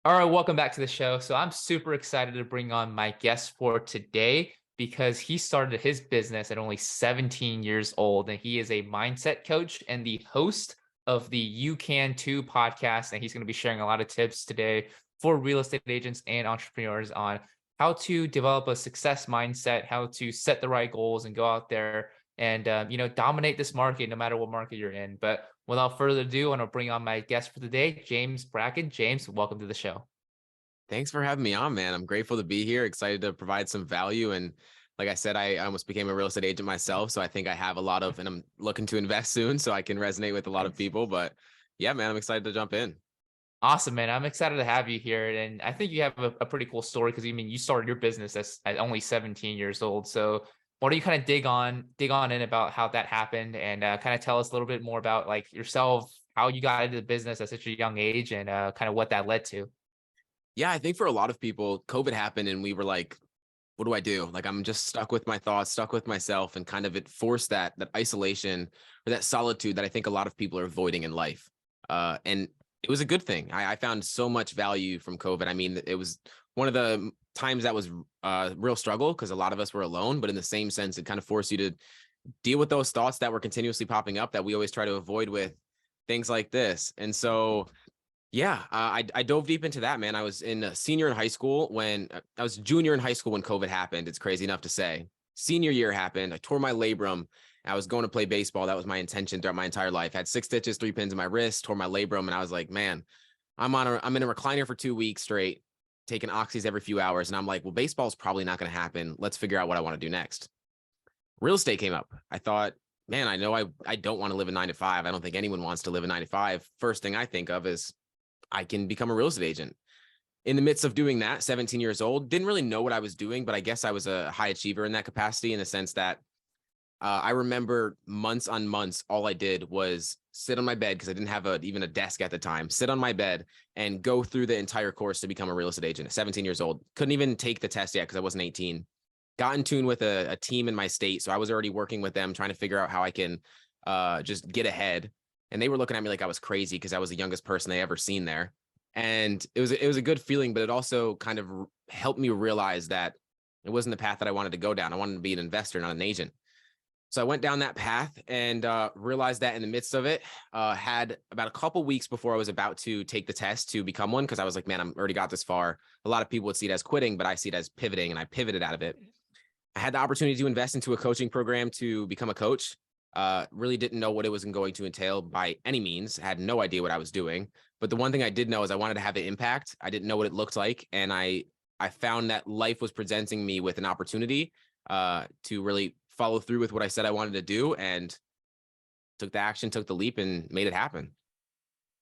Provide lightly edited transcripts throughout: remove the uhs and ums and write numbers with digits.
All right, welcome back to the show. So I'm super excited to bring on my guest for today because he started his business at only 17 years old, and he is a mindset coach and the host of the You Can Too podcast. And he's going to be sharing a lot of tips today for real estate agents and entrepreneurs on how to develop a success mindset, how to set the right goals and go out there and dominate this market no matter what market you're in. But without further ado, I want to bring on my guest for the day, James Brackin. James, welcome to the show. Thanks for having me on, man. I'm grateful to be here, excited to provide some value. And like I said, I almost became a real estate agent myself. So I think I have a lot of, and I'm looking to invest soon so I can resonate with a lot of Nice. people. But yeah, man, I'm excited to jump in. Awesome, man. I'm excited to have you here. And I think you have a pretty cool story because you started your business at only 17 years old. So why don't you kind of dig on in about how that happened and kind of tell us a little bit more about like yourself, how you got into the business at such a young age and kind of what that led to. Yeah, I think for a lot of people, COVID happened and we were like, what do I do? Like, I'm just stuck with my thoughts, stuck with myself, and kind of it forced that isolation or that solitude that I think a lot of people are avoiding in life. And it was a good thing. I found so much value from COVID. I mean, it was one of the times that was real struggle because a lot of us were alone, but in the same sense, it kind of forced you to deal with those thoughts that were continuously popping up that we always try to avoid with things like this. And so yeah, I dove deep into that, man. I was in a senior in high school when I was junior in high school when COVID happened. It's crazy enough to say. Senior year happened. I tore my labrum. I was going to play baseball. That was my intention throughout my entire life. Had 6 stitches, 3 pins in my wrist, tore my labrum, and I was like, man, I'm in a recliner for 2 weeks straight, taking oxys every few hours, and I'm like, well, baseball's probably not going to happen. Let's figure out what I want to do next. Real estate came up. I thought, man, I know I don't want to live a 9 to 5. I don't think anyone wants to live a 9 to 5. First thing I think of is I can become a real estate agent. In the midst of doing that, 17 years old, didn't really know what I was doing, but I guess I was a high achiever in that capacity in the sense that I remember months on months, all I did was sit on my bed because I didn't have even a desk at the time, sit on my bed and go through the entire course to become a real estate agent at 17 years old. Couldn't even take the test yet because I wasn't 18. Got in tune with a team in my state. So I was already working with them, trying to figure out how I can just get ahead. And they were looking at me like I was crazy because I was the youngest person they ever seen there. And it was a good feeling, but it also kind of helped me realize that it wasn't the path that I wanted to go down. I wanted to be an investor, not an agent. So I went down that path and realized that in the midst of it, had about a couple weeks before I was about to take the test to become one, because I was like, man, I'm already got this far. A lot of people would see it as quitting, but I see it as pivoting, and I pivoted out of it. I had the opportunity to invest into a coaching program to become a coach. Really didn't know what it was going to entail by any means. Had no idea what I was doing. But the one thing I did know is I wanted to have an impact. I didn't know what it looked like. And I found that life was presenting me with an opportunity to really follow through with what I said I wanted to do, and took the action, took the leap, and made it happen.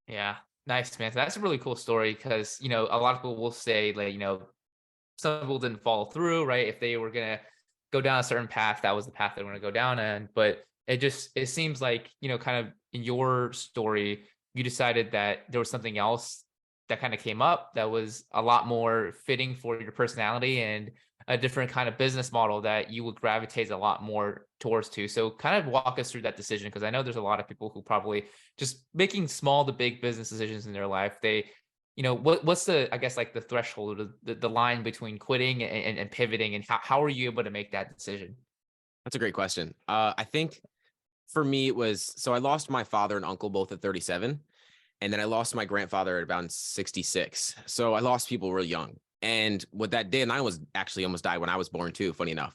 Yeah, nice, man. So that's a really cool story because a lot of people will say like some people didn't follow through, right? If they were gonna go down a certain path, that was the path they were gonna go down. And but it seems like, kind of in your story, you decided that there was something else that kind of came up that was a lot more fitting for your personality and a different kind of business model that you would gravitate a lot more towards to. So kind of walk us through that decision because I know there's a lot of people who probably just making small to big business decisions in their life. What's the, I guess, like the threshold, or the line between quitting and pivoting, and how are you able to make that decision? That's a great question. I think for me, it was so I lost my father and uncle both at 37. And then I lost my grandfather at about 66. So I lost people real young. And what that did, and I was actually almost died when I was born too, funny enough.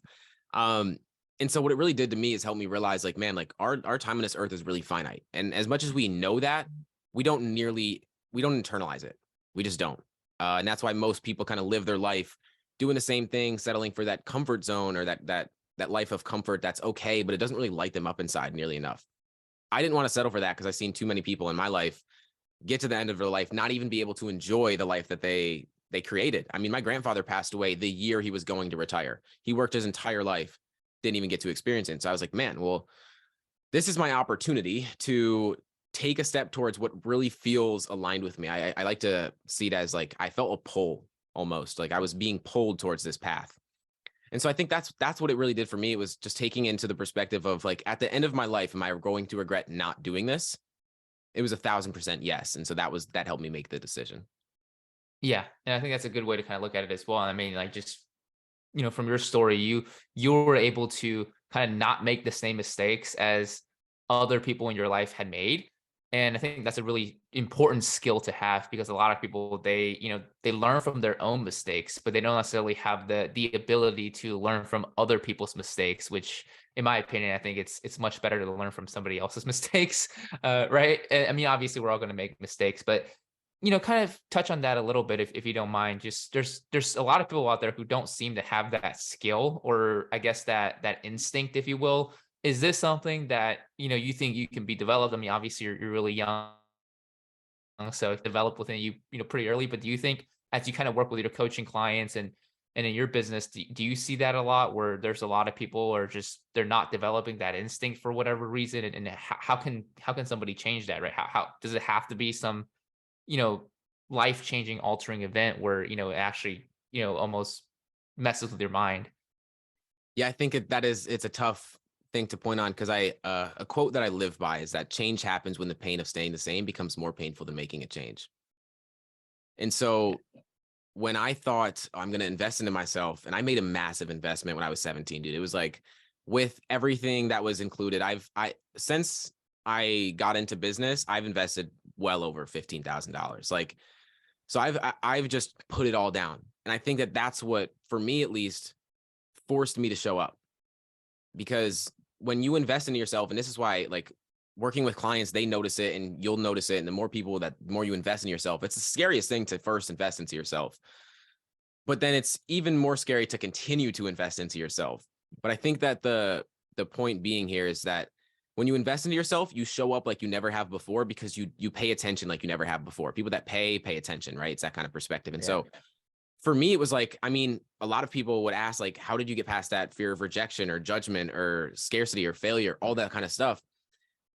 Um, and so what it really did to me is help me realize, like, man, like our time on this earth is really finite. And as much as we know that, we don't internalize it. We just don't. And that's why most people kind of live their life doing the same thing, settling for that comfort zone or that life of comfort that's okay, but it doesn't really light them up inside nearly enough. I didn't want to settle for that because I've seen too many people in my life get to the end of their life, not even be able to enjoy the life that they created. I mean, my grandfather passed away the year he was going to retire. He worked his entire life, didn't even get to experience it. So I was like, man, well, this is my opportunity to take a step towards what really feels aligned with me. I like to see it as like I felt a pull almost, like I was being pulled towards this path. And so I think that's what it really did for me. It was just taking into the perspective of like, at the end of my life, am I going to regret not doing this? It was 1,000% yes. And so that helped me make the decision. Yeah, and I think that's a good way to kind of look at it as well. I mean, like just from your story, you were able to kind of not make the same mistakes as other people in your life had made. And I think that's a really important skill to have because a lot of people they learn from their own mistakes, but they don't necessarily have the ability to learn from other people's mistakes, which in my opinion, I think it's much better to learn from somebody else's mistakes. Right. I mean, obviously we're all going to make mistakes, but kind of touch on that a little bit if you don't mind. Just there's a lot of people out there who don't seem to have that skill or I guess that instinct, if you will. Is this something that you think you can be developed? I mean, obviously you're really young, so it's developed within you, pretty early. But do you think as you kind of work with your coaching clients and in your business, do you see that a lot where there's a lot of people or just they're not developing that instinct for whatever reason? And how can somebody change that, right? How does it have to be some you know, life-changing, altering event where, it actually, almost messes with your mind. Yeah, I think it's a tough thing to point on because a quote that I live by is that change happens when the pain of staying the same becomes more painful than making a change. And so when I thought, "Oh, I'm going to invest into myself," and I made a massive investment when I was 17, dude. It was like with everything that was included, since I got into business, I've invested well over $15,000. Like, so I've just put it all down. And I think that that's what, for me at least, forced me to show up. Because when you invest into yourself, and this is why, like, working with clients, they notice it and you'll notice it. And the more you invest in yourself, it's the scariest thing to first invest into yourself. But then it's even more scary to continue to invest into yourself. But I think that the point being here is that when you invest into yourself, you show up like you never have before because you pay attention like you never have before. People that pay attention, right? It's that kind of perspective. And Yeah. so for me, it was like, I mean, a lot of people would ask, like, how did you get past that fear of rejection or judgment or scarcity or failure, all that kind of stuff?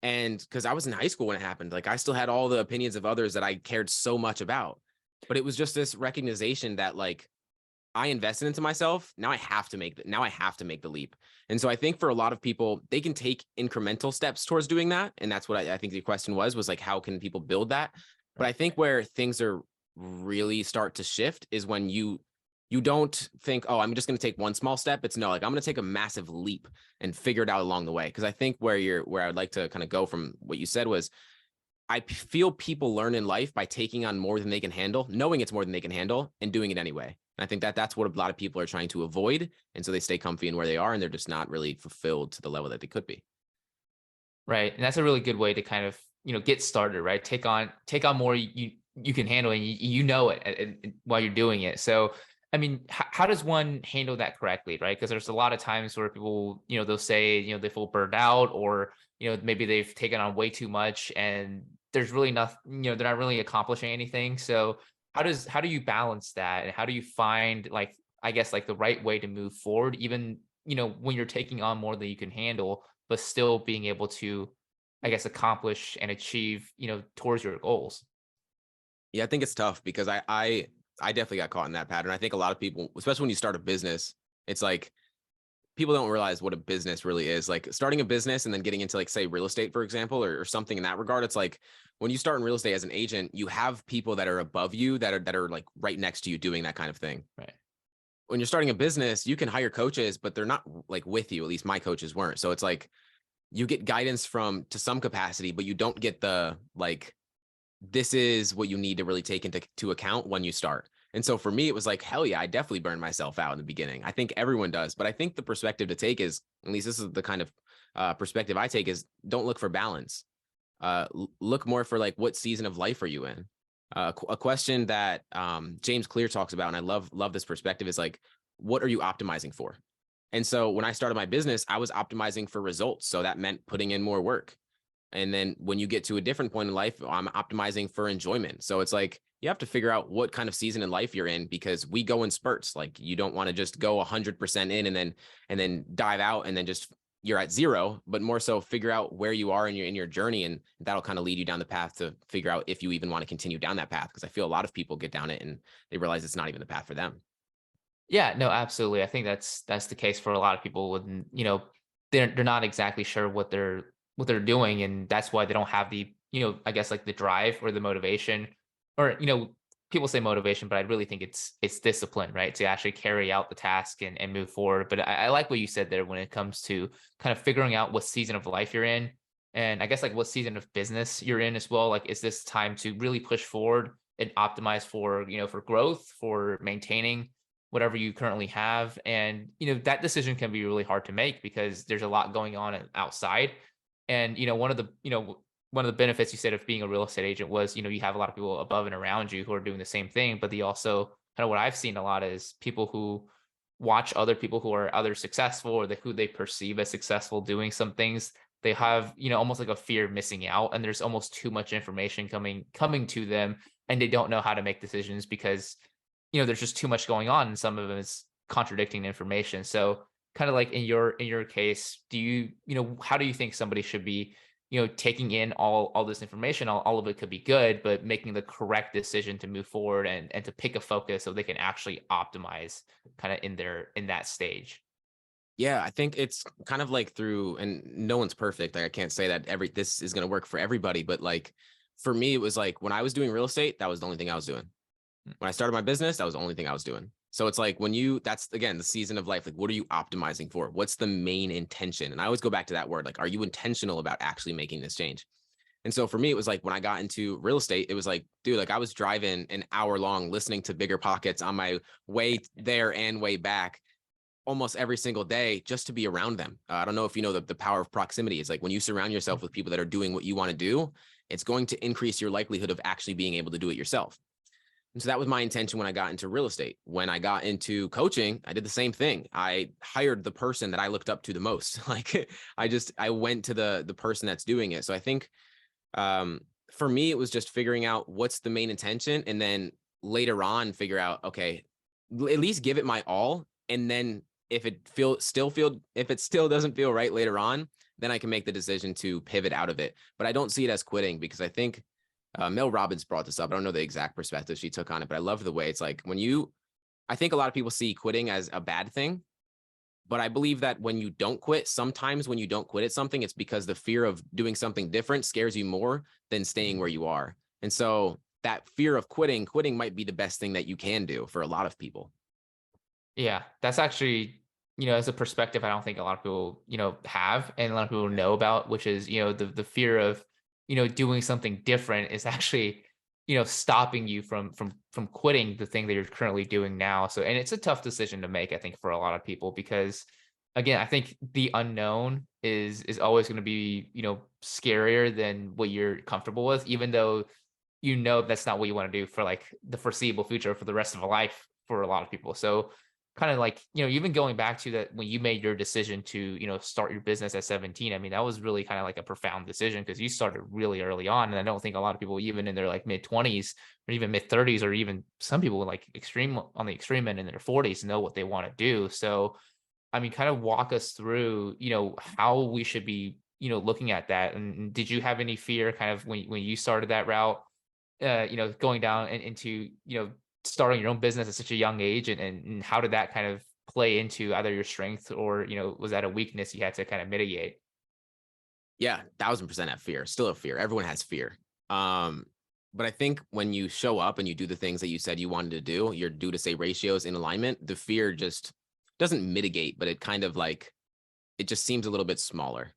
And because I was in high school when it happened, like I still had all the opinions of others that I cared so much about. But it was just this recognition that like I invested into myself. Now I have to make the leap. And so I think for a lot of people, they can take incremental steps towards doing that. And that's what I think the question was like, how can people build that? But Right. I think where things are really start to shift is when you don't think, oh, I'm just going to take one small step. It's no, like I'm going to take a massive leap and figure it out along the way. Cause I think where I would like to kind of go from what you said was feel people learn in life by taking on more than they can handle, knowing it's more than they can handle and doing it anyway. And I think that that's what a lot of people are trying to avoid. And so they stay comfy in where they are and they're just not really fulfilled to the level that they could be. Right. And that's a really good way to kind of, get started, right? Take on more you can handle and you know it while you're doing it. So, I mean, how does one handle that correctly, right? Because there's a lot of times where people, they'll say, they feel burned out or, maybe they've taken on way too much and there's really nothing, they're not really accomplishing anything. So, how do you balance that and how do you find like I guess like the right way to move forward even, when you're taking on more than you can handle but still being able to, I guess, accomplish and achieve, towards your goals. Yeah, I think it's tough because I definitely got caught in that pattern. I think a lot of people, especially when you start a business, it's like people don't realize what a business really is. Like starting a business and then getting into like say real estate, for example, or something in that regard. It's like when you start in real estate as an agent, you have people that are above you that are like right next to you doing that kind of thing. Right. When you're starting a business, you can hire coaches, but they're not like with you. At least my coaches weren't. So it's like you get guidance from to some capacity, but you don't get the like this is what you need to really take into account when you start. And so for me, it was like, hell yeah, I definitely burned myself out in the beginning. I think everyone does, but I think the perspective to take is, at least this is the kind of perspective I take is don't look for balance. Look more for like, what season of life are you in? A question that James Clear talks about, and I love this perspective is like, what are you optimizing for? And so when I started my business, I was optimizing for results. So that meant putting in more work. And then when you get to a different point in life, I'm optimizing for enjoyment. So it's like you have to figure out what kind of season in life you're in because we go in spurts. Like you don't want to just go 100% in and then dive out and then just you're at zero, but more so figure out where you are in your journey, and that'll kind of lead you down the path to figure out if you even want to continue down that path. Because I feel a lot of people get down it and they realize it's not even the path for them. Yeah, no, absolutely. I think that's the case for a lot of people when, they're not exactly sure what they're doing. And that's why they don't have the, I guess like the drive or the motivation or, people say motivation, but I really think it's discipline, right? To actually carry out the task and move forward. But I like what you said there when it comes to kind of figuring out what season of life you're in. And I guess like what season of business you're in as well. Like, is this time to really push forward and optimize for, for growth, for maintaining whatever you currently have? And, that decision can be really hard to make because there's a lot going on outside. And, one of the benefits you said of being a real estate agent was, you have a lot of people above and around you who are doing the same thing. But they also kind of what I've seen a lot is people who watch other people who are other successful or who they perceive as successful doing some things. They have, almost like a fear of missing out, and there's almost too much information coming to them, and they don't know how to make decisions because, there's just too much going on, and some of them is contradicting information. So kind of like in your case, do how do you think somebody should be taking in all this information? All of it could be good, but making the correct decision to move forward and to pick a focus so they can actually optimize kind of in that stage. Yeah, I think it's kind of like through, and no one's perfect. Like I can't say that this is going to work for everybody, but like for me, it was like when I was doing real estate, that was the only thing I was doing. When I started my business, that was the only thing I was doing. So it's like that's again, the season of life. Like, what are you optimizing for? What's the main intention? And I always go back to that word. Like, are you intentional about actually making this change? And so for me, it was like when I got into real estate, it was like, dude, like I was driving an hour long listening to Bigger Pockets on my way there and way back almost every single day just to be around them. I don't know if you know the power of proximity. It's like when you surround yourself with people that are doing what you want to do, it's going to increase your likelihood of actually being able to do it yourself. And so that was my intention when I got into real estate. When I got into coaching, I did the same thing. I hired the person that I looked up to the most. Like I went to the person that's doing it. So I think for me, it was just figuring out what's the main intention, and then later on figure out, okay, at least give it my all. And then if it still doesn't feel right later on, then I can make the decision to pivot out of it. But I don't see it as quitting, because I think Mel Robbins brought this up. I don't know the exact perspective she took on it, but I love the way it's like I think a lot of people see quitting as a bad thing, but I believe that when you don't quit, sometimes when you don't quit at something, it's because the fear of doing something different scares you more than staying where you are. And so that fear of quitting might be the best thing that you can do for a lot of people. Yeah, that's actually, as a perspective I don't think a lot of people, have, and a lot of people know about, which is, the fear of, doing something different is actually, stopping you from quitting the thing that you're currently doing now. So, and it's a tough decision to make, I think, for a lot of people, because again, I think the unknown is always going to be, scarier than what you're comfortable with, even though that's not what you want to do for like the foreseeable future, for the rest of a life for a lot of people. So kind of like, even going back to that, when you made your decision to, start your business at 17, I mean, that was really kind of like a profound decision, because you started really early on. And I don't think a lot of people, even in their like mid 20s or even mid 30s, or even some people like on the extreme end in their 40s, know what they want to do. So, I mean, kind of walk us through, how we should be, looking at that. And did you have any fear kind of when you started that route, going down and into, starting your own business at such a young age, and how did that kind of play into either your strength, or, was that a weakness you had to kind of mitigate? Yeah, 1000% have fear. Still have fear. Everyone has fear. But I think when you show up and you do the things that you said you wanted to do, your do to say ratios in alignment, the fear just doesn't mitigate, but it kind of like, it just seems a little bit smaller.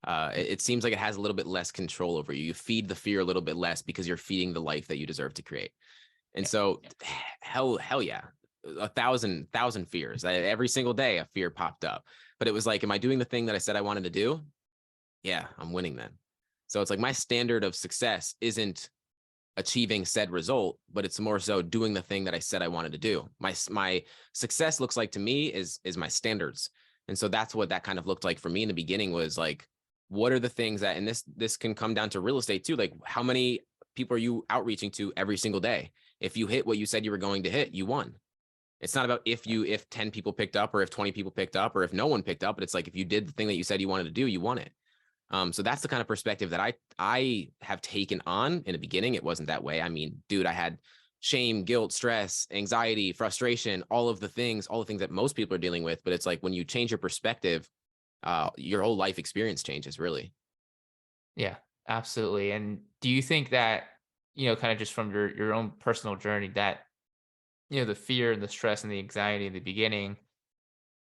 It seems like it has a little bit less control over you. You feed the fear a little bit less because you're feeding the life that you deserve to create. And Yeah. so, hell yeah, a thousand fears. Every single day, a fear popped up. But it was like, am I doing the thing that I said I wanted to do? Yeah, I'm winning then. So it's like my standard of success isn't achieving said result, but it's more so doing the thing that I said I wanted to do. My success looks like to me is my standards. And so that's what that kind of looked like for me in the beginning, was like, what are the things that, and this can come down to real estate too. Like, how many people are you outreaching to every single day? If you hit what you said you were going to hit, you won. It's not about if 10 people picked up, or if 20 people picked up, or if no one picked up, but it's like, if you did the thing that you said you wanted to do, you won it. So that's the kind of perspective that I have taken on. In the beginning, it wasn't that way. I mean, dude, I had shame, guilt, stress, anxiety, frustration, all the things that most people are dealing with. But it's like, when you change your perspective, your whole life experience changes, really. Yeah, absolutely. And do you think that kind of just from your own personal journey that, the fear and the stress and the anxiety in the beginning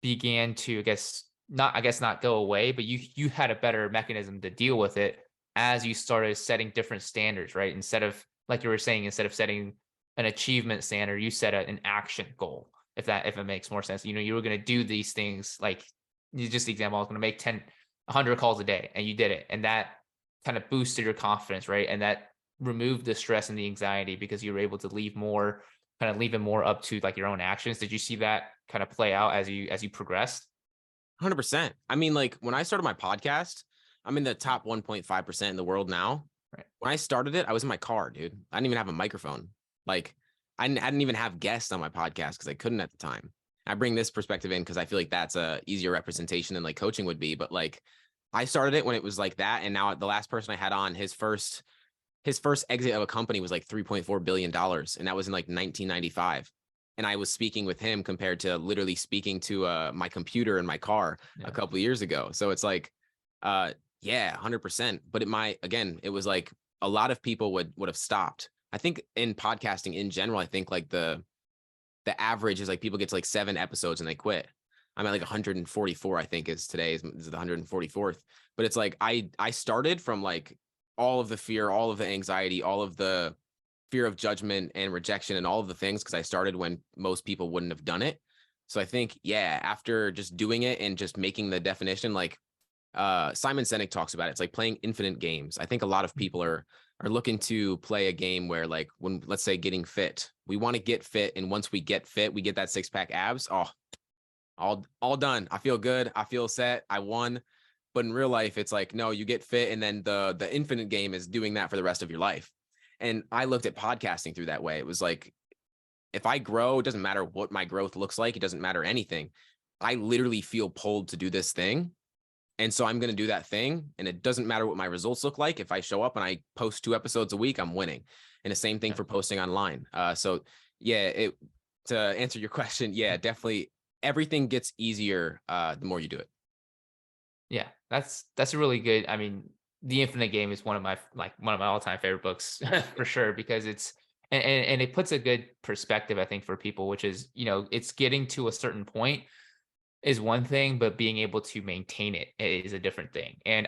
began to, I guess not go away, but you had a better mechanism to deal with it as you started setting different standards, right? Instead of, like you were saying, instead of setting an achievement standard, you set an action goal. If it makes more sense, you were going to do these things. Like, just the example, I was going to make 100 calls a day, and you did it, and that kind of boosted your confidence, right? And that removed the stress and the anxiety because you were able to leave it more up to like your own actions. Did you see that kind of play out as you progressed? 100%. I mean, like when I started my podcast, I'm in the top 1.5% in the world now. Right. When I started it, I was in my car, dude. I didn't even have a microphone. Like I didn't even have guests on my podcast because I couldn't at the time. I bring this perspective in because I feel like that's a easier representation than like coaching would be. But like I started it when it was like that. And now the last person I had on, his first exit of a company was like $3.4 billion. And that was in like 1995. And I was speaking with him compared to literally speaking to my computer in my car a Yeah. couple of years ago. So it's like, yeah, 100%. But it was like a lot of people would have stopped. I think in podcasting in general, I think like the average is like people get to like 7 episodes and they quit. I'm at like 144, I think is today is the 144th. But it's like I started from like all of the fear, all of the anxiety, all of the fear of judgment and rejection and all of the things because I started when most people wouldn't have done it. So I think, yeah, after just doing it and just making the definition, like Simon Sinek talks about it, it's like playing infinite games. I think a lot of people are looking to play a game where like when let's say getting fit, we want to get fit, and once we get fit, we get that 6-pack abs. Oh, all done. I feel good. I feel set. I won. But in real life, it's like, no, you get fit, and then the infinite game is doing that for the rest of your life. And I looked at podcasting through that way. It was like, if I grow, it doesn't matter what my growth looks like. It doesn't matter anything. I literally feel pulled to do this thing. And so I'm going to do that thing. And it doesn't matter what my results look like. If I show up and I post 2 episodes a week, I'm winning. And the same thing Yeah. for posting online. So yeah, to answer your question, yeah, definitely everything gets easier the more you do it. Yeah, that's a really good. I mean, The Infinite Game is one of my all-time favorite books for sure because and it puts a good perspective, I think, for people, which is, it's getting to a certain point is one thing, but being able to maintain it is a different thing. And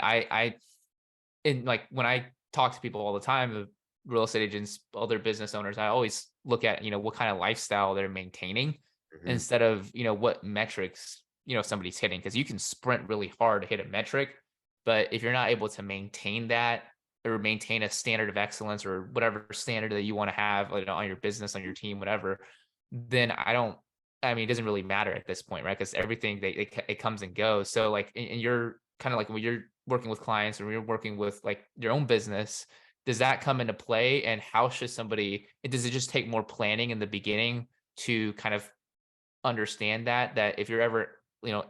like when I talk to people all the time, the real estate agents, other business owners, I always look at, what kind of lifestyle they're maintaining Mhm. instead of, what metrics, somebody's hitting. Cause you can sprint really hard to hit a metric. But if you're not able to maintain that or maintain a standard of excellence or whatever standard that you want to have, like, on your business, on your team, whatever, then I mean, it doesn't really matter at this point, right? Because everything it comes and goes. So like, and you're kind of like when you're working with clients or when you're working with like your own business, does that come into play? And how should does it just take more planning in the beginning to kind of understand that if you're ever,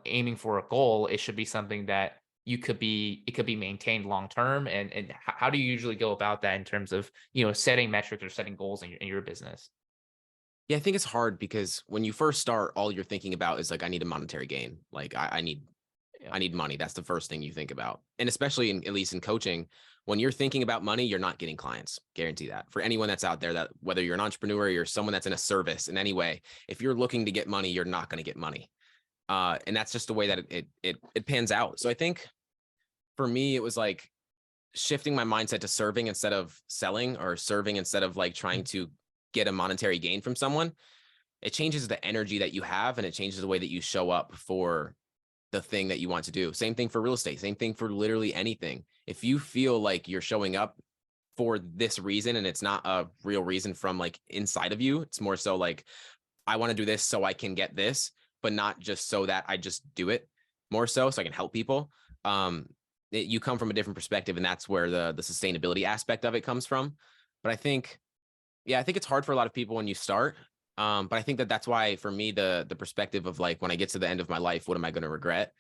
aiming for a goal, it should be something that it could be maintained long term. And how do you usually go about that in terms of, setting metrics or setting goals in your business? Yeah, I think it's hard because when you first start, all you're thinking about is like, I need a monetary gain. Like Yeah. I need money. That's the first thing you think about. And especially at least in coaching, when you're thinking about money, you're not getting clients. Guarantee that. For anyone that's out there, that whether you're an entrepreneur or you're someone that's in a service in any way, if you're looking to get money, you're not going to get money. And that's just the way that it pans out. So I think for me, it was like shifting my mindset to serving instead of selling, or serving instead of like trying Mm. to get a monetary gain from someone. It changes the energy that you have, and it changes the way that you show up for the thing that you want to do. Same thing for real estate, same thing for literally anything. If you feel like you're showing up for this reason and it's not a real reason from like inside of you, it's more so like, I want to do this so I can get this, but not just so that I just do it, more so I can help people. You come from a different perspective, and that's where the sustainability aspect of it comes from. But I think, yeah, I think it's hard for a lot of people when you start. But I think that's why for me, the perspective of like, when I get to the end of my life, what am I going to regret?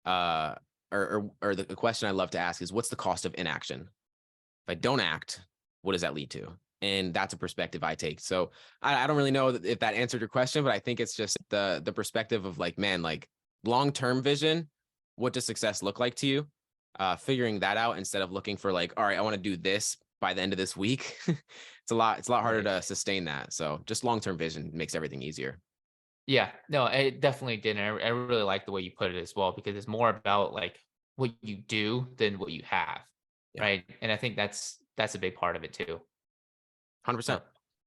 Uh, or the question I love to ask is, what's the cost of inaction? If I don't act, what does that lead to? And that's a perspective I take. So I don't really know if that answered your question, but I think it's just the perspective of like, man, like long-term vision. What does success look like to you? Figuring that out instead of looking for like, all right, I want to do this by the end of this week, it's a lot harder Right. to sustain that. So just long-term vision makes everything easier. Yeah, no, it definitely did. And I really like the way you put it as well, because it's more about like what you do than what you have. Yeah. Right. And I think that's a big part of it too. So 100%.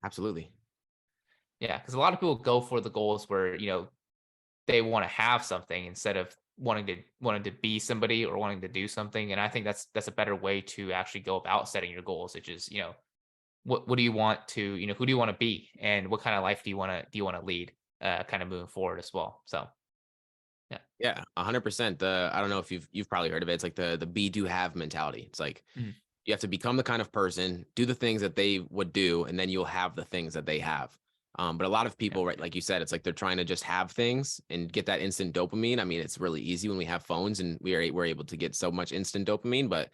Absolutely. yeah, because a lot of people go for the goals where, they want to have something instead of wanting to be somebody or wanting to do something. And I think that's a better way to actually go about setting your goals, which is, what do you want to, who do you want to be, and what kind of life do you want to lead, kind of moving forward as well. So yeah. Yeah, 100%. I don't know if you've probably heard of it. It's like the be do have mentality. It's like Mm, you have to become the kind of person, do the things that they would do, and then you'll have the things that they have. But a lot of yeah. people, right, like you said, it's like they're trying to just have things and get that instant dopamine. I mean, it's really easy when we have phones and we're able to get so much instant dopamine, but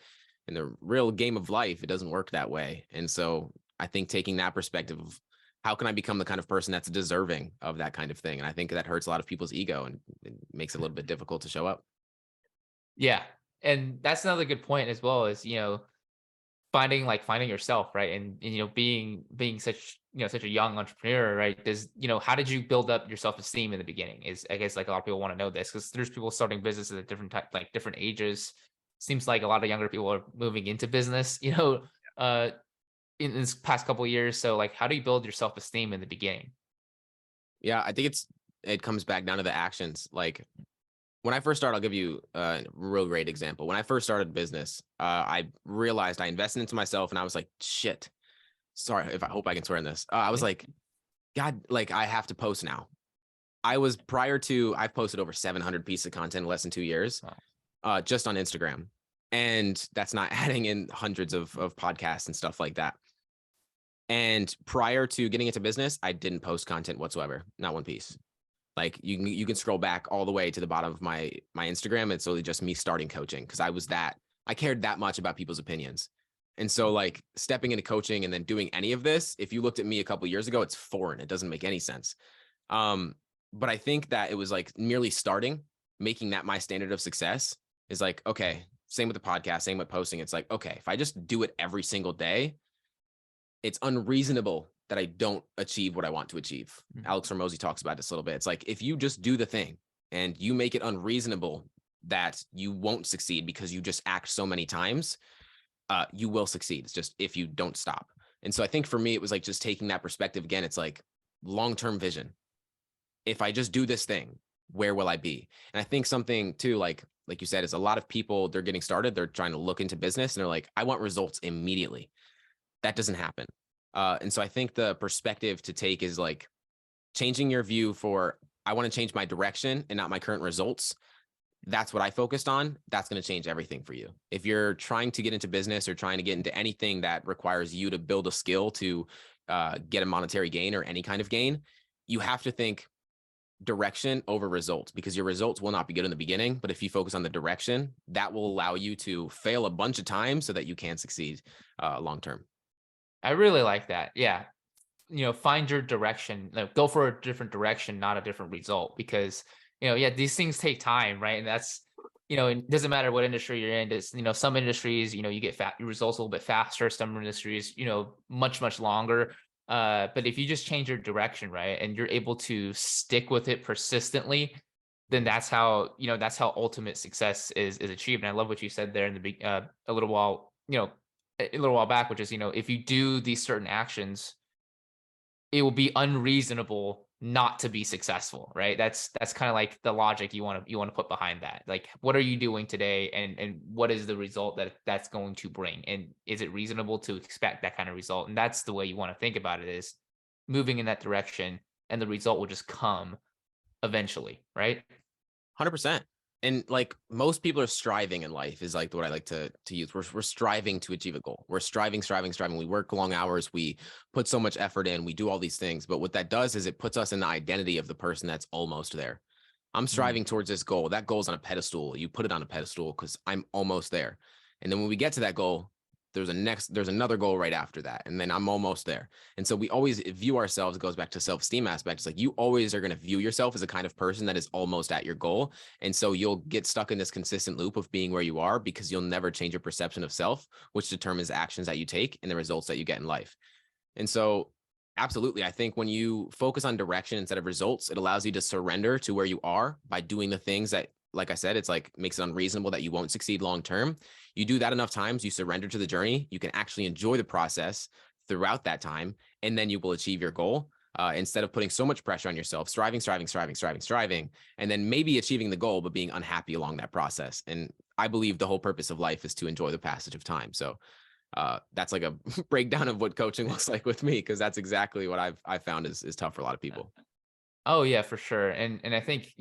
in the real game of life, it doesn't work that way. And so I think taking that perspective of how can I become the kind of person that's deserving of that kind of thing? And I think that hurts a lot of people's ego and it makes it a little bit difficult to show up. Yeah. And that's another good point as well, is, finding yourself, right? And being such a young entrepreneur, right? How did you build up your self-esteem in the beginning? Is, I guess, like, a lot of people want to know this, because there's people starting businesses at different type, like different ages. Seems like a lot of younger people are moving into business, uh in this past couple of years. So, like, how do you build your self-esteem in the beginning? Yeah, I think it comes back down to the actions. Like when I first started, I'll give you a real great example. When I first started business, I realized I invested into myself and I was like, shit. Sorry if I hope I can swear in this. I was Yeah. like, God, like I have to post now. I've posted over 700 pieces of content in less than 2 years, Wow. just on Instagram. And that's not adding in hundreds of podcasts and stuff like that. And prior to getting into business, I didn't post content whatsoever, not one piece. Like you can scroll back all the way to the bottom of my Instagram. It's solely just me starting coaching because I cared that much about people's opinions. And so like stepping into coaching and then doing any of this, if you looked at me a couple years ago, it's foreign. It doesn't make any sense. Um, but I think that it was like merely starting, making that my standard of success is like, okay, same with the podcast, same with posting. It's like, okay, if I just do it every single day, it's unreasonable that I don't achieve what I want to achieve. Mhm. Alex Hormozy talks about this a little bit. It's like if you just do the thing and you make it unreasonable that you won't succeed because you just act so many times, you will succeed. It's just if you don't stop. And so I think for me, it was like just taking that perspective again. It's like long-term vision. If I just do this thing, where will I be? And I think something too, like you said, is a lot of people, they're getting started, they're trying to look into business and they're like, I want results immediately. That doesn't happen. And so I think the perspective to take is like changing your view for, I want to change my direction and not my current results. That's what I focused on. That's going to change everything for you. If you're trying to get into business or trying to get into anything that requires you to build a skill to get a monetary gain or any kind of gain, you have to think direction over results because your results will not be good in the beginning. But if you focus on the direction, that will allow you to fail a bunch of times so that you can succeed long term. I really like that. Yeah. Find your direction, like, go for a different direction, not a different result, because, yeah, these things take time, right? And that's, it doesn't matter what industry you're in. It's, some industries, you get your results a little bit faster. Some industries, much, much longer. But if you just change your direction, right, and you're able to stick with it persistently, then that's how ultimate success is achieved. And I love what you said there in the a little while, a little while back, which is, if you do these certain actions, it will be unreasonable not to be successful, right? That's kind of like the logic you want to put behind that. Like, what are you doing today, and what is the result that's going to bring, and is it reasonable to expect that kind of result? And that's the way you want to think about it, is moving in that direction, and the result will just come eventually, right? 100%. And like most people are striving in life is like what I like to use. We're striving to achieve a goal. We're striving. We work long hours. We put so much effort in. We do all these things. But what that does is it puts us in the identity of the person that's almost there. I'm Mm, striving towards this goal. That goal's on a pedestal. You put it on a pedestal because I'm almost there. And then when we get to that goal, there's another goal right after that. And then I'm almost there. And so we always view ourselves, it goes back to self-esteem aspect. It's like you always are going to view yourself as a kind of person that is almost at your goal. And so you'll get stuck in this consistent loop of being where you are because you'll never change your perception of self, which determines the actions that you take and the results that you get in life. And so absolutely, I think when you focus on direction instead of results, it allows you to surrender to where you are by doing the things that, like I said, it's like makes it unreasonable that you won't succeed long term. You do that enough times, you surrender to the journey, you can actually enjoy the process throughout that time, and then you will achieve your goal. Instead of putting so much pressure on yourself, striving, and then maybe achieving the goal, but being unhappy along that process. And I believe the whole purpose of life is to enjoy the passage of time. So that's like a breakdown of what coaching looks like with me, because that's exactly what I've found is tough for a lot of people. Oh yeah, for sure. And I think,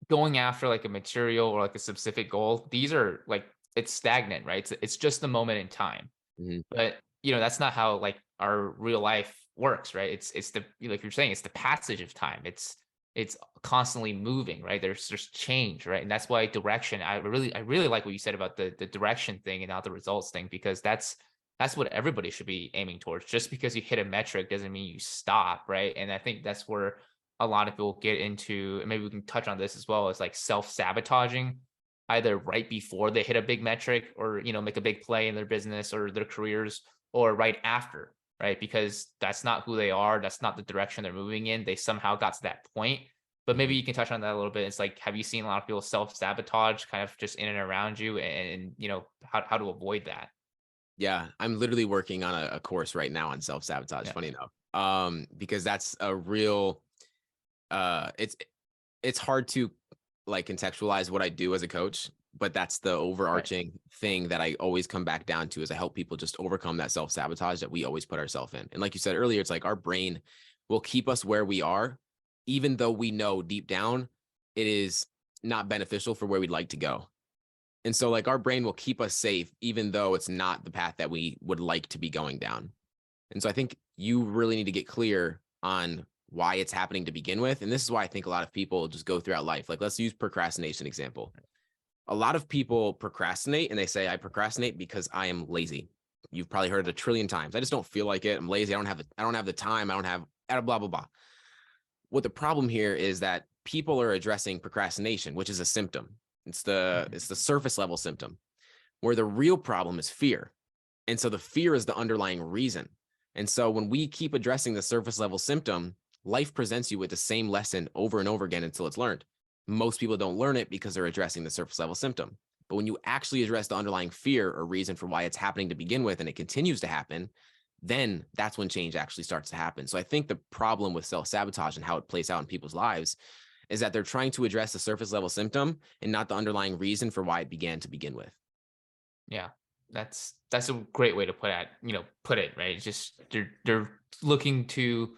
going after like a material or like a specific goal, these are like it's stagnant, right? It's just the moment in time. Mhm. But that's not how like our real life works, right? It's the like you're saying, it's the passage of time. It's constantly moving, right? There's change, right? And that's why direction. I really like what you said about the direction thing and not the results thing, because that's what everybody should be aiming towards. Just because you hit a metric doesn't mean you stop, right? And I think that's where a lot of people get into, and maybe we can touch on this as well, as like self-sabotaging either right before they hit a big metric or make a big play in their business or their careers, or right after, right? Because that's not who they are, that's not the direction they're moving in. They somehow got to that point. But maybe Mhm. you can touch on that a little bit. It's like, have you seen a lot of people self-sabotage kind of just in and around you, and how to avoid that? Yeah, I'm literally working on a course right now on self-sabotage, Yeah. funny enough. Because that's a real it's hard to like contextualize what I do as a coach, but that's the Right. overarching thing that I always come back down to is I help people just overcome that self-sabotage that we always put ourselves in. And like you said earlier, it's like our brain will keep us where we are, even though we know deep down it is not beneficial for where we'd like to go. And so like our brain will keep us safe, even though it's not the path that we would like to be going down. And so I think you really need to get clear on why it's happening to begin with. And this is why I think a lot of people just go throughout life. Like, let's use procrastination example. A lot of people procrastinate and they say, I procrastinate because I am lazy. You've probably heard it a trillion times. I just don't feel like it. I'm lazy. I don't have the time. I don't have blah, blah, blah. What the problem here is that people are addressing procrastination, which is a symptom. Mhm. It's the surface level symptom, where the real problem is fear. And so the fear is the underlying reason. And so when we keep addressing the surface level symptom, life presents you with the same lesson over and over again until it's learned. Most people don't learn it because they're addressing the surface level symptom. But when you actually address the underlying fear or reason for why it's happening to begin with, and it continues to happen, then that's when change actually starts to happen. So I think the problem with self-sabotage and how it plays out in people's lives is that they're trying to address the surface level symptom and not the underlying reason for why it began to begin with. Yeah, that's a great way to put it, right? It's just they're looking to,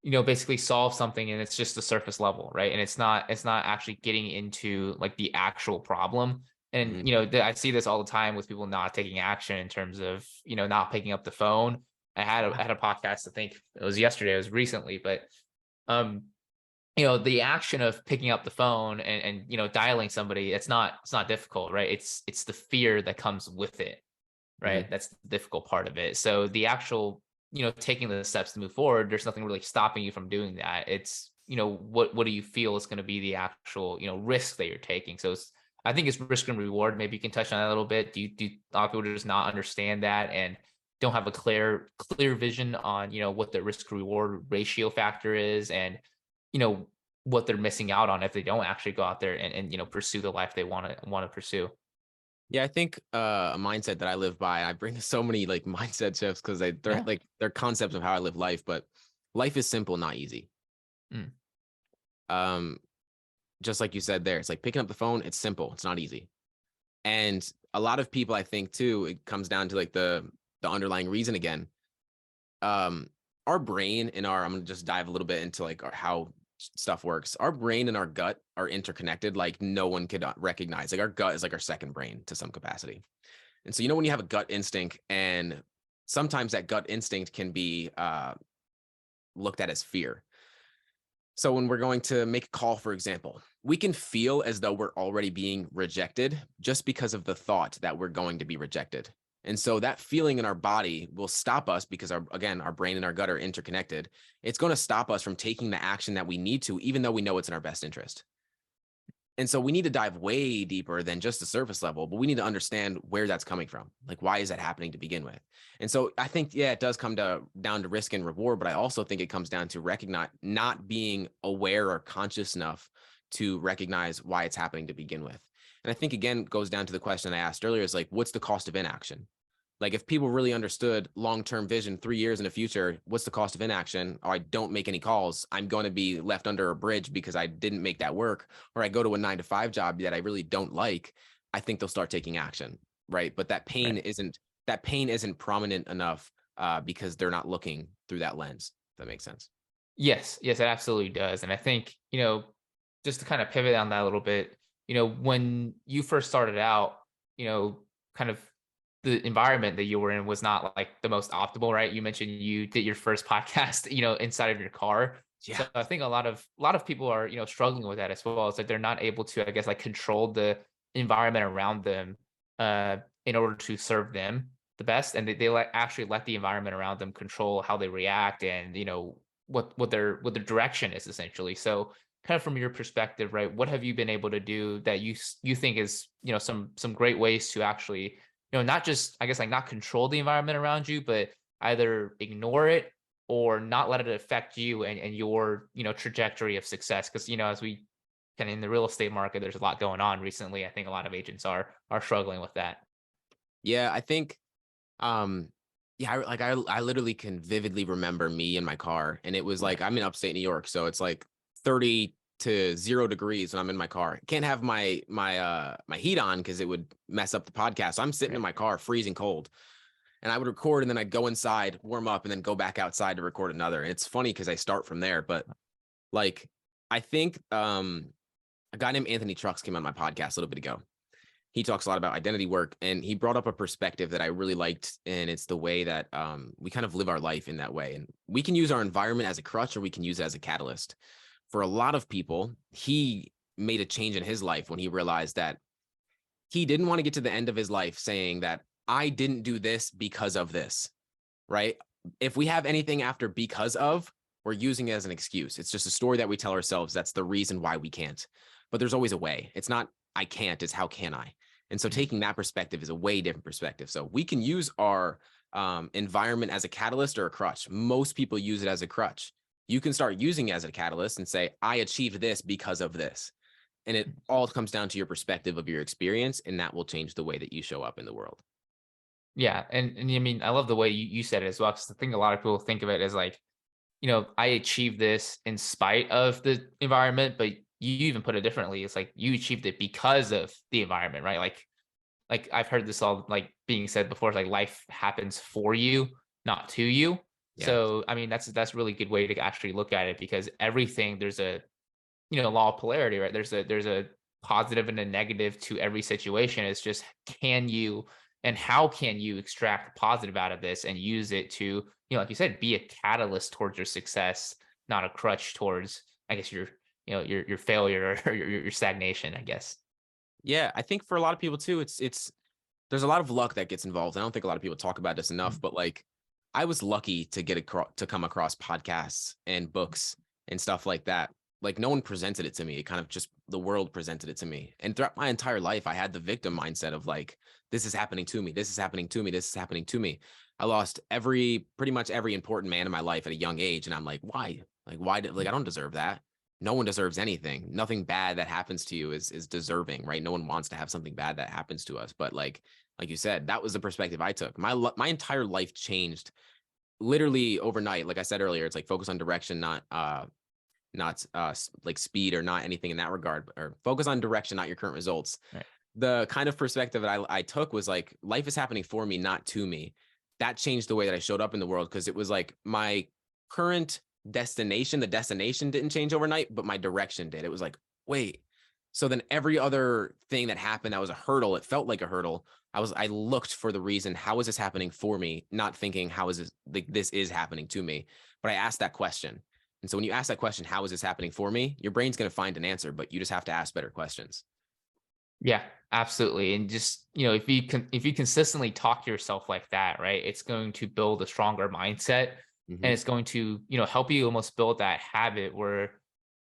basically solve something, and it's just the surface level, right? And it's not actually getting into like the actual problem. And Mhm. I see this all the time with people not taking action in terms of not picking up the phone. I had a podcast, I think it was yesterday, it was recently, but um the action of picking up the phone and dialing somebody, it's not difficult, right? It's the fear that comes with it, right? Mhm. That's the difficult part of it. So the actual, taking the steps to move forward, there's nothing really stopping you from doing that. It's, what do you feel is going to be the actual, risk that you're taking? So I think it's risk and reward. Maybe you can touch on that a little bit. Do a lot of people just not understand that and don't have a clear vision on, what the risk reward ratio factor is, and, you know, what they're missing out on if they don't actually go out there and pursue the life they want to pursue. Yeah, I think a mindset that I live by, I bring so many like mindset shifts because they're Yeah. like they're concepts of how I live life, but life is simple, not easy. Mm. Um, just like you said there, it's like picking up the phone, it's simple, it's not easy. And a lot of people, I think too, it comes down to like the underlying reason again. Um, our brain and our I'm gonna just dive a little bit into like how stuff works. Our brain and our gut are interconnected like no one could recognize. Like our gut is like our second brain to some capacity. And so, when you have a gut instinct, and sometimes that gut instinct can be looked at as fear. So, when we're going to make a call, for example, we can feel as though we're already being rejected just because of the thought that we're going to be rejected. And so that feeling in our body will stop us because again, our brain and our gut are interconnected. It's going to stop us from taking the action that we need to, even though we know it's in our best interest. And so we need to dive way deeper than just the surface level, but we need to understand where that's coming from. Like, why is that happening to begin with? And so I think, yeah, it does come down to risk and reward, but I also think it comes down to recognize not being aware or conscious enough to recognize why it's happening to begin with. And I think, again, goes down to the question I asked earlier is like, what's the cost of inaction? Like, if people really understood long-term vision, 3 years in the future, what's the cost of inaction? Oh, I don't make any calls, I'm going to be left under a bridge because I didn't make that work, or I go to a 9-to-5 job that I really don't like, I think they'll start taking action, right? But that pain Right. isn't prominent enough because they're not looking through that lens. If that makes sense. Yes, yes, it absolutely does. And I think, just to kind of pivot on that a little bit, when you first started out, kind of the environment that you were in was not like the most optimal, right? You mentioned you did your first podcast, inside of your car. Yeah. So I think a lot of people are, struggling with that as well. It's like they're not able to, I guess, like control the environment around them in order to serve them the best. And they actually let the environment around them control how they react and, what their direction is essentially. So kind of from your perspective, right? What have you been able to do that you think is, some great ways to actually, not just, I guess, like not control the environment around you, but either ignore it or not let it affect you and your, trajectory of success. Because, as we kind of in the real estate market, there's a lot going on recently. I think a lot of agents are struggling with that. Yeah, I think Um, yeah, I literally can vividly remember me in my car, and it was like Right. I'm in upstate New York, so it's like 30 to 0 degrees when I'm in my car. Can't have my heat on because it would mess up the podcast. So I'm sitting in Right. my car, freezing cold, and I would record, and then I'd go inside, warm up, and then go back outside to record another. And it's funny because I start from there, but like I think a guy named Anthony Trucks came on my podcast a little bit ago. He talks a lot about identity work, and he brought up a perspective that I really liked, and it's the way that we kind of live our life in that way. And we can use our environment as a crutch, or we can use it as a catalyst. For a lot of people, he made a change in his life when he realized that he didn't want to get to the end of his life saying that I didn't do this because of this, right? If we have anything after because of, we're using it as an excuse. It's just a story that we tell ourselves. That's the reason why we can't. But there's always a way. It's not I can't, it's how can I? And so Mhm. taking that perspective is a way different perspective. So we can use our environment as a catalyst or a crutch. Most people use it as a crutch. You can start using it as a catalyst and say, I achieved this because of this. And it all comes down to your perspective of your experience, and that will change the way that you show up in the world. Yeah, and I mean, I love the way you said it as well. Because I think a lot of people think of it as like, I achieved this in spite of the environment, but you even put it differently. It's like you achieved it because of the environment, right? Like I've heard this all like being said before. It's like life happens for you, not to you. Yeah. So I mean, that's a really good way to actually look at it because everything there's a law of polarity, right? There's a positive and a negative to every situation. It's just can you and how can you extract positive out of this and use it to, like you said, be a catalyst towards your success, not a crutch towards, I guess, your failure or your stagnation, I guess. Yeah. I think for a lot of people too, it's there's a lot of luck that gets involved. I don't think a lot of people talk about this enough, Mhm. but like I was lucky to to come across podcasts and books and stuff like that. Like no one presented it to me. It kind of just the world presented it to me. And throughout my entire life, I had the victim mindset of like, this is happening to me. This is happening to me. This is happening to me. I lost pretty much every important man in my life at a young age. And I'm like, why? Like, why did like I don't deserve that. No one deserves anything. Nothing bad that happens to you is deserving, right? No one wants to have something bad that happens to us. But like you said, that was the perspective I took. My entire life changed literally overnight. Like I said earlier, it's like focus on direction, not like speed or not anything in that regard, or focus on direction, not your current results. Right. The kind of perspective that I took was like life is happening for me, not to me. That changed the way that I showed up in the world because it was like my current destination, the destination didn't change overnight, but my direction did. It was like, wait. So then every other thing that happened that was a hurdle, it felt like a hurdle. I looked for the reason, how is this happening for me? Not thinking how is this like this is happening to me. But I asked that question. And so when you ask that question, how is this happening for me? Your brain's going to find an answer, but you just have to ask better questions. Yeah, absolutely. And just, if you consistently talk to yourself like that, right, it's going to build a stronger mindset, and Hmm. it's going to, help you almost build that habit where,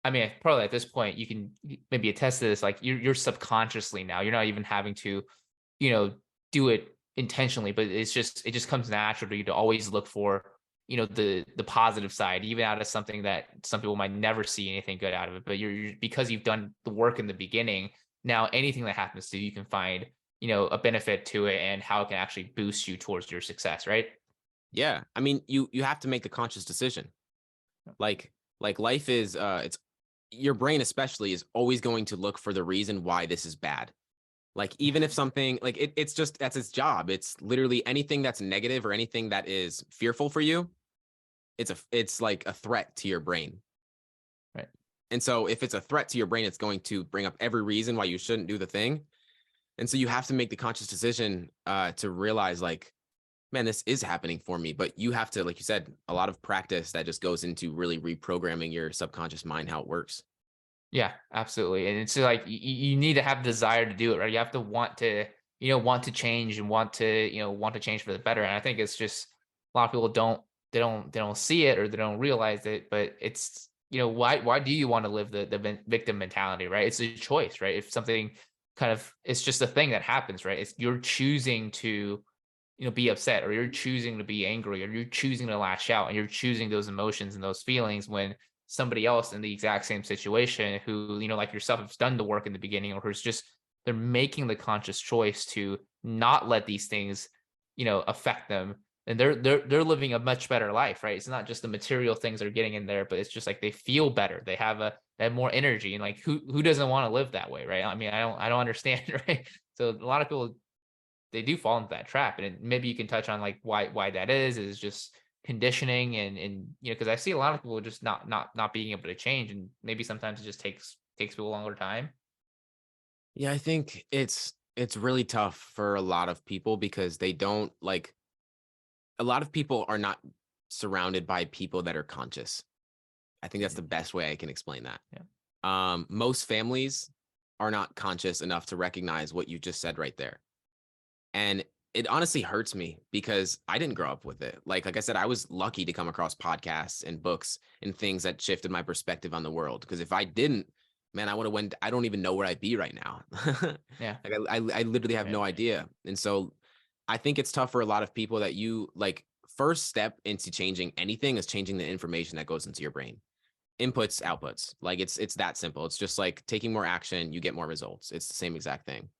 I mean, probably at this point you can maybe attest to this, like you're subconsciously now, you're not even having to, you know, do it intentionally, but it just comes natural to you to always look for, the positive side, even out of something that some people might never see anything good out of it. But you're because you've done the work in the beginning, now anything that happens to you, you can find, a benefit to it and how it can actually boost you towards your success, right? Yeah. I mean, you have to make the conscious decision. Like life is it's your brain especially is always going to look for the reason why this is bad. Like even if something like it's just that's its job. It's literally anything that's negative or anything that is fearful for you, it's like a threat to your brain. Right. And so if it's a threat to your brain, it's going to bring up every reason why you shouldn't do the thing. And so you have to make the conscious decision to realize like, man, this is happening for me. But you have to, like you said, a lot of practice that just goes into really reprogramming your subconscious mind, how it works. Yeah, absolutely. And it's like you need to have desire to do it, right? You have to want to, want to change and want to change for the better. And I think it's just a lot of people don't see it or they don't realize it, but it's, why do you want to live the victim mentality, right? It's a choice, right? If something kind of it's just a thing that happens, right? It's you're choosing to, be upset, or you're choosing to be angry, or you're choosing to lash out, and you're choosing those emotions and those feelings when somebody else in the exact same situation who, like yourself, has done the work in the beginning, or who's just they're making the conscious choice to not let these things, affect them. And they're living a much better life, right? It's not just the material things they're getting in there, but it's just like they feel better. They have more energy. And like who doesn't want to live that way, right? I mean, I don't understand, right? So a lot of people, they do fall into that trap. And maybe you can touch on like why that is just conditioning, and because I see a lot of people just not being able to change, and maybe sometimes it just takes people a longer time. Yeah, I think it's really tough for a lot of people because they don't like a lot of people are not surrounded by people that are conscious. I think that's Mhm. the best way I can explain that. Yeah. Most families are not conscious enough to recognize what you just said right there. And it honestly hurts me because I didn't grow up with it. Like I said, I was lucky to come across podcasts and books and things that shifted my perspective on the world. Because if I didn't, man, I would have went. I don't even know where I'd be right now. Yeah. Like I literally have Right. no idea. And so I think it's tough for a lot of people that you like. First step into changing anything is changing the information that goes into your brain. Inputs, outputs. Like it's that simple. It's just like taking more action, you get more results. It's the same exact thing.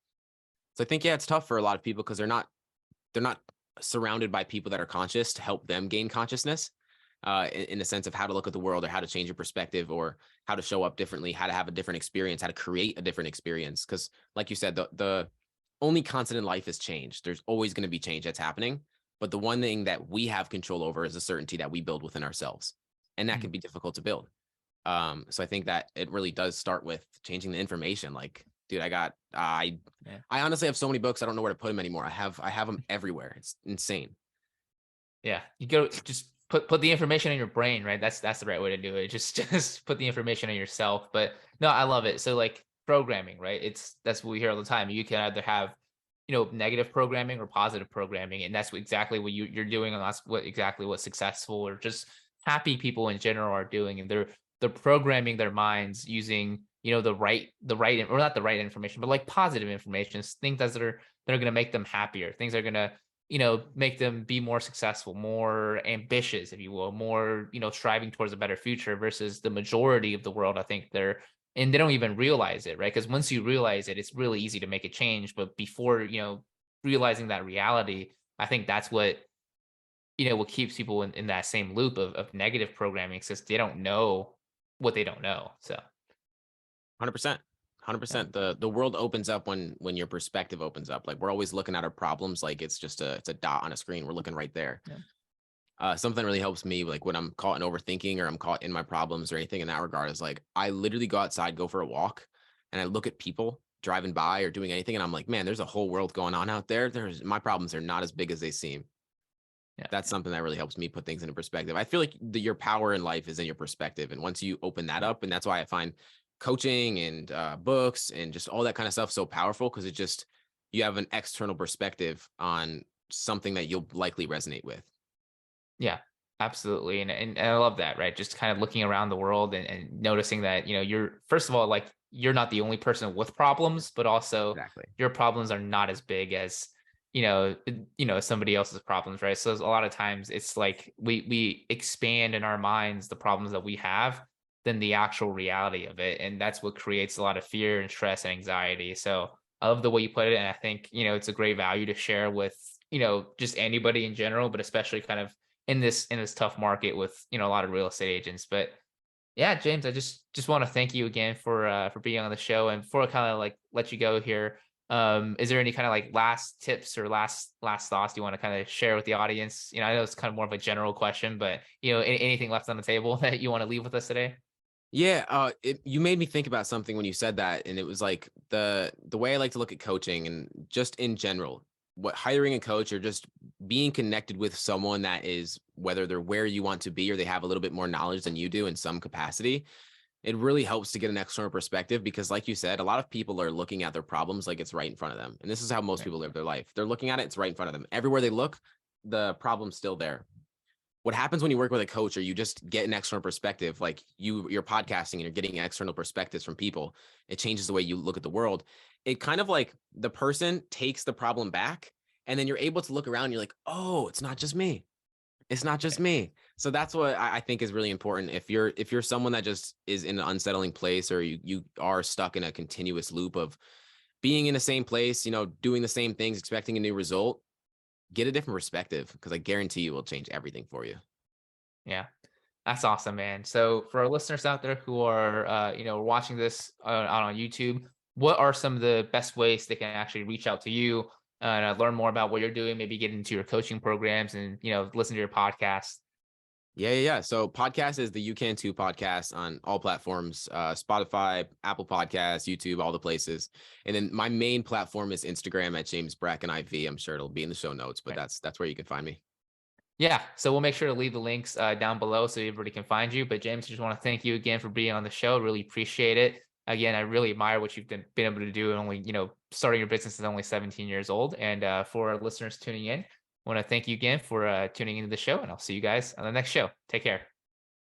So I think yeah, it's tough for a lot of people because they're not surrounded by people that are conscious to help them gain consciousness in the sense of how to look at the world or how to change your perspective or how to show up differently, how to have a different experience, how to create a different experience. Because, like you said, the only constant in life is change. There's always going to be change that's happening. But the one thing that we have control over is the certainty that we build within ourselves. And that can Mhm. be difficult to build. So I think that it really does start with changing the information. Like, dude, Yeah. I honestly have so many books, I don't know where to put them anymore. I have them everywhere. It's insane. Yeah, you go just put the information in your brain, right? That's the right way to do it. Just just put the information in yourself. But no, I love it. So like programming, right? That's what we hear all the time. You can either have, negative programming or positive programming, and that's exactly what you're doing, and that's what successful or just happy people in general are doing, and they're programming their minds using, or not the right information, but like positive information, things that are going to make them happier, things that are going to, make them be more successful, more ambitious, if you will, more, striving towards a better future versus the majority of the world. I think and they don't even realize it, right? Because once you realize it, it's really easy to make a change. But before, realizing that reality, I think that's what keeps people in that same loop of negative programming, since they don't know what they don't know. So, 100%. yeah. 100%. The world opens up when your perspective opens up. Like we're always looking at our problems like it's a dot on a screen. We're looking right there. Yeah. Something that really helps me like when I'm caught in overthinking or I'm caught in my problems or anything in that regard is like I literally go outside, go for a walk, and I look at people driving by or doing anything, and I'm like, man, there's a whole world going on out there. There's my problems are not as big as they seem. Yeah. That's something that really helps me put things into perspective. I feel like your power in life is in your perspective, and once you open that Yeah. up, and that's why I find coaching and books and just all that kind of stuff so powerful because it just you have an external perspective on something that you'll likely resonate with. Yeah, absolutely. And I love that, right? Just kind of looking around the world and noticing that, you're first of all, like you're not the only person with problems, but also Exactly. your problems are not as big as, somebody else's problems, right? So a lot of times it's like we expand in our minds the problems that we have than the actual reality of it. And that's what creates a lot of fear and stress and anxiety. So I love the way you put it. And I think, it's a great value to share with, just anybody in general, but especially kind of in this tough market with a lot of real estate agents. But yeah, James, I just want to thank you again for being on the show. And before I kind of like let you go here, is there any kind of like last tips or last thoughts you want to kind of share with the audience? I know it's kind of more of a general question, but anything left on the table that you want to leave with us today? Yeah, you made me think about something when you said that, and it was like the way I like to look at coaching and just in general, what hiring a coach or just being connected with someone that is whether they're where you want to be or they have a little bit more knowledge than you do in some capacity. It really helps to get an external perspective because, like you said, a lot of people are looking at their problems like it's right in front of them, and this is how most Right. people live their life. They're looking at it; it's right in front of them. Everywhere they look, the problem's still there. What happens when you work with a coach or you just get an external perspective, like you're podcasting and you're getting external perspectives from people, it changes the way you look at the world. It kind of like the person takes the problem back and then you're able to look around and you're like, oh, it's not just me. It's not just me. So that's what I think is really important. If you're someone that just is in an unsettling place or you are stuck in a continuous loop of being in the same place, doing the same things, expecting a new result, get a different perspective because I guarantee you will change everything for you. Yeah. That's awesome, man. So for our listeners out there who are, watching this on YouTube, what are some of the best ways they can actually reach out to you and learn more about what you're doing? Maybe get into your coaching programs and listen to your podcast. Yeah. So podcast is the You Can Too podcast on all platforms, Spotify, Apple Podcasts, YouTube, all the places. And then my main platform is Instagram at James Brackin IV. I'm sure it'll be in the show notes, but Right. that's where you can find me. Yeah. So we'll make sure to leave the links down below so everybody can find you. But James, I just want to thank you again for being on the show. Really appreciate it. Again, I really admire what you've been able to do. And only, starting your business is only 17 years old. And for our listeners tuning in, I want to thank you again for tuning into the show. And I'll see you guys on the next show. Take care.